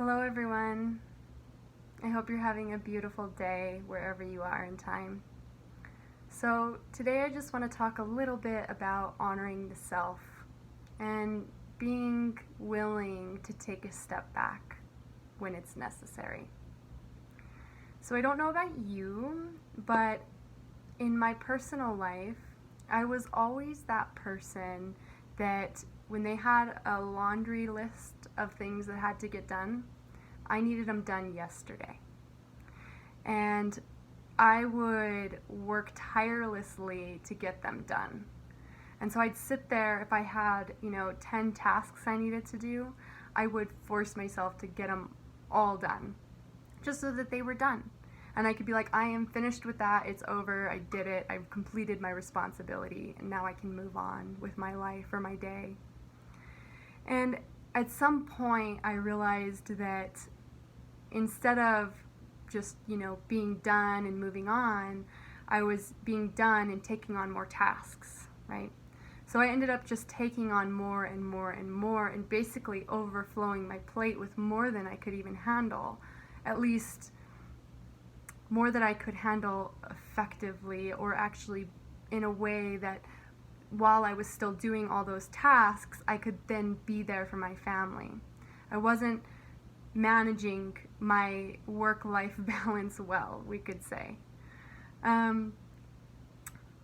Hello everyone. I hope you're having a beautiful day wherever you are in time. So today I just want to talk a little bit about honoring the self and being willing to take a step back when it's necessary. So I don't know about you, but in my personal life, I was always that person that when they had a laundry list of things that had to get done, I needed them done yesterday. And I would work tirelessly to get them done. And so I'd sit there, if I had, 10 tasks I needed to do, I would force myself to get them all done, just so that they were done. And I could be like, I am finished with that, it's over, I did it, I've completed my responsibility, and now I can move on with my life or my day. And at some point, I realized that instead of just, being done and moving on, I was being done and taking on more tasks, right? So I ended up just taking on more and more and more and basically overflowing my plate with more than I could even handle, at least more that I could handle effectively, or actually in a way that while I was still doing all those tasks, I could then be there for my family. I wasn't managing my work-life balance well, we could say. And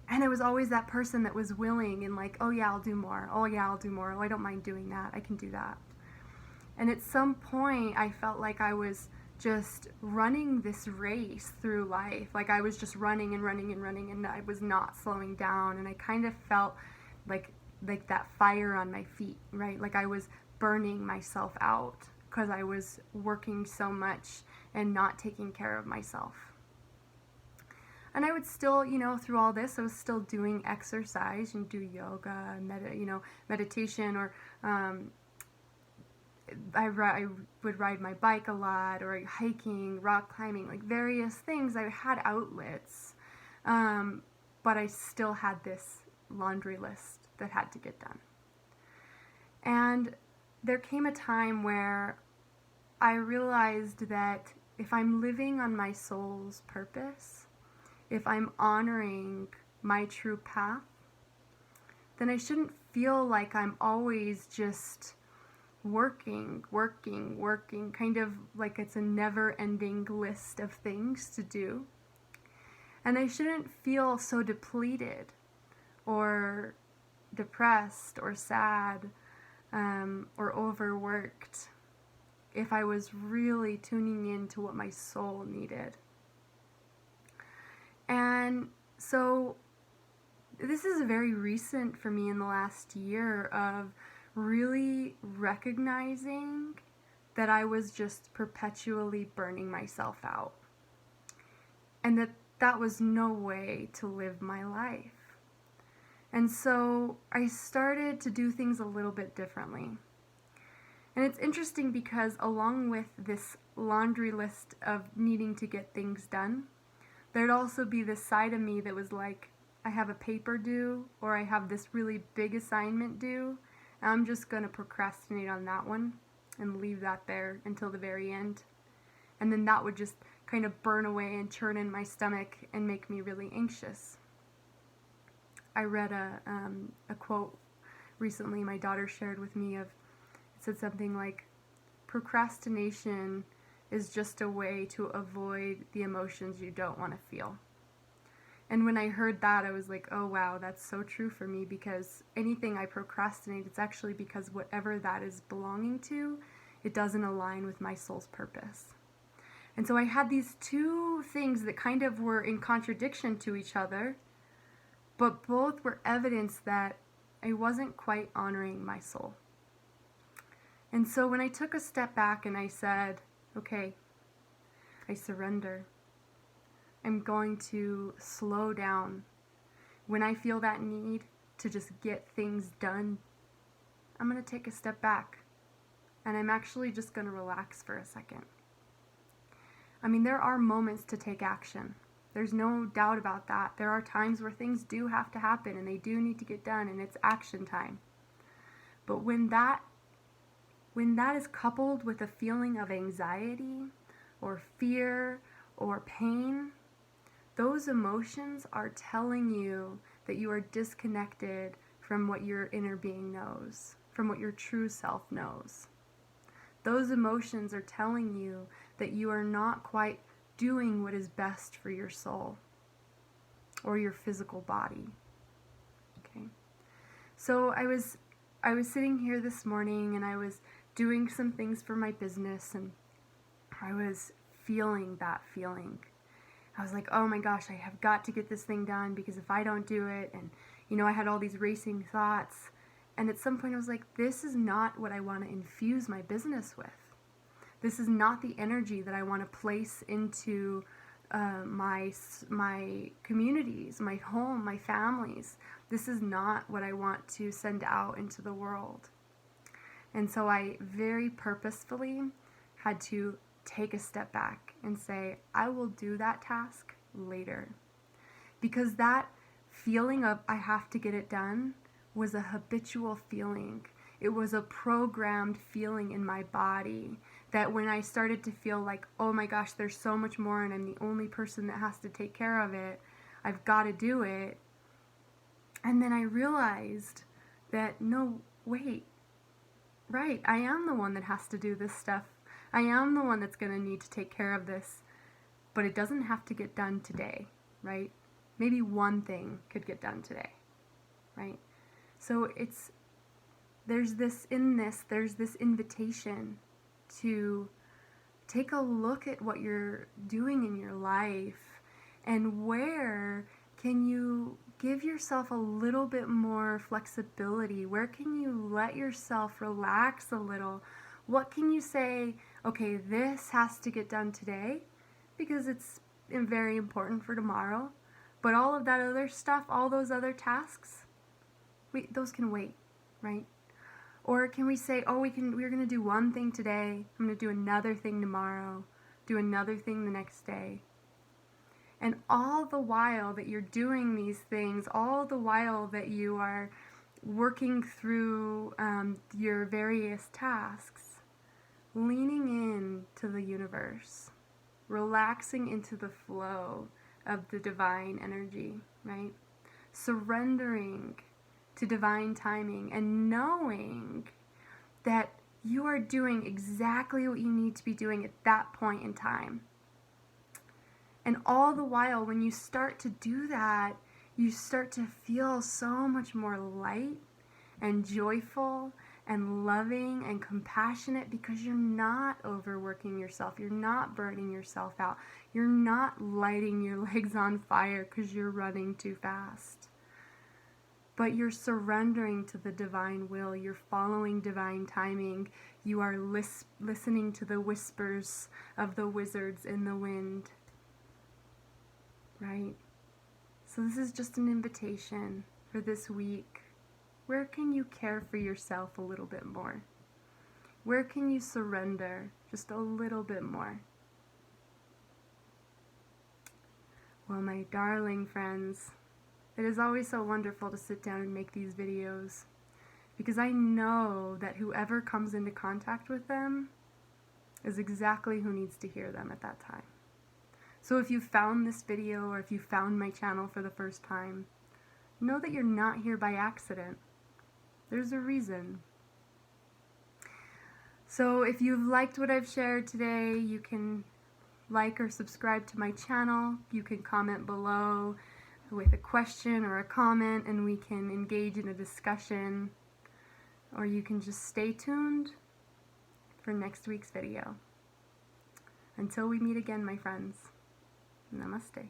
I was always that person that was willing and like, oh yeah, I'll do more. Oh yeah, I'll do more. Oh, I don't mind doing that. I can do that. And at some point, I felt like I was just running this race through life. Like I was just running and running and running, and I was not slowing down. And I kind of felt like that fire on my feet, right? Like I was burning myself out because I was working so much and not taking care of myself. And I would still, through all this, I was still doing exercise and do yoga, meditation, or I would ride my bike a lot, or hiking, rock climbing, like various things. I had outlets, but I still had this laundry list that had to get done. And there came a time where I realized that if I'm living on my soul's purpose, if I'm honoring my true path, then I shouldn't feel like I'm always just working, kind of like it's a never-ending list of things to do. And I shouldn't feel so depleted or depressed or sad or overworked if I was really tuning in to what my soul needed. And so this is very recent for me in the last year of really recognizing that I was just perpetually burning myself out, and that was no way to live my life. And so I started to do things a little bit differently. And it's interesting because along with this laundry list of needing to get things done, there'd also be this side of me that was like, I have a paper due, or I have this really big assignment due, and I'm just going to procrastinate on that one and leave that there until the very end. And then that would just kind of burn away and churn in my stomach and make me really anxious. I read a quote recently my daughter shared with me it said something like, procrastination is just a way to avoid the emotions you don't want to feel. And when I heard that, I was like, oh wow, that's so true for me, because anything I procrastinate, it's actually because whatever that is belonging to, it doesn't align with my soul's purpose. And so I had these two things that kind of were in contradiction to each other, but both were evidence that I wasn't quite honoring my soul. And so when I took a step back and I said, okay, I surrender. I'm going to slow down. When I feel that need to just get things done, I'm going to take a step back. And I'm actually just going to relax for a second. I mean, there are moments to take action. There's no doubt about that. There are times where things do have to happen and they do need to get done, and it's action time. But when when that is coupled with a feeling of anxiety or fear or pain, those emotions are telling you that you are disconnected from what your inner being knows, from what your true self knows. Those emotions are telling you that you are not quite doing what is best for your soul or your physical body. Okay. So I was sitting here this morning and I was doing some things for my business, and I was feeling that feeling. I was like, oh my gosh, I have got to get this thing done, because if I don't do it, and I had all these racing thoughts, and at some point I was like, this is not what I want to infuse my business with. This is not the energy that I want to place into my communities, my home, my families. This is not what I want to send out into the world. And so I very purposefully had to take a step back and say, I will do that task later. Because that feeling of I have to get it done was a habitual feeling. It was a programmed feeling in my body that when I started to feel like, oh my gosh, there's so much more and I'm the only person that has to take care of it, I've got to do it. And then I realized that, no, wait, right, I am the one that has to do this stuff. I am the one that's going to need to take care of this, but it doesn't have to get done today, right? Maybe one thing could get done today, right? So there's this invitation to take a look at what you're doing in your life, and where can you give yourself a little bit more flexibility? Where can you let yourself relax a little? What can you say, okay, this has to get done today because it's very important for tomorrow, but all of that other stuff, all those other tasks, those can wait, right? Or can we say, oh, we're going to do one thing today, I'm going to do another thing tomorrow, do another thing the next day. And all the while that you're doing these things, all the while that you are working through your various tasks, leaning in to the universe, relaxing into the flow of the divine energy, right? Surrendering to divine timing and knowing that you are doing exactly what you need to be doing at that point in time. And all the while, when you start to do that, you start to feel so much more light and joyful and loving and compassionate, because you're not overworking yourself. You're not burning yourself out. You're not lighting your legs on fire because you're running too fast. But you're surrendering to the divine will. You're following divine timing. You are listening to the whispers of the wizards in the wind. Right? So this is just an invitation for this week. Where can you care for yourself a little bit more? Where can you surrender just a little bit more? Well, my darling friends, it is always so wonderful to sit down and make these videos, because I know that whoever comes into contact with them is exactly who needs to hear them at that time. So if you found this video, or if you found my channel for the first time, know that you're not here by accident. There's a reason. So if you've liked what I've shared today, you can like or subscribe to my channel. You can comment below with a question or a comment, and we can engage in a discussion. Or you can just stay tuned for next week's video. Until we meet again, my friends. Namaste.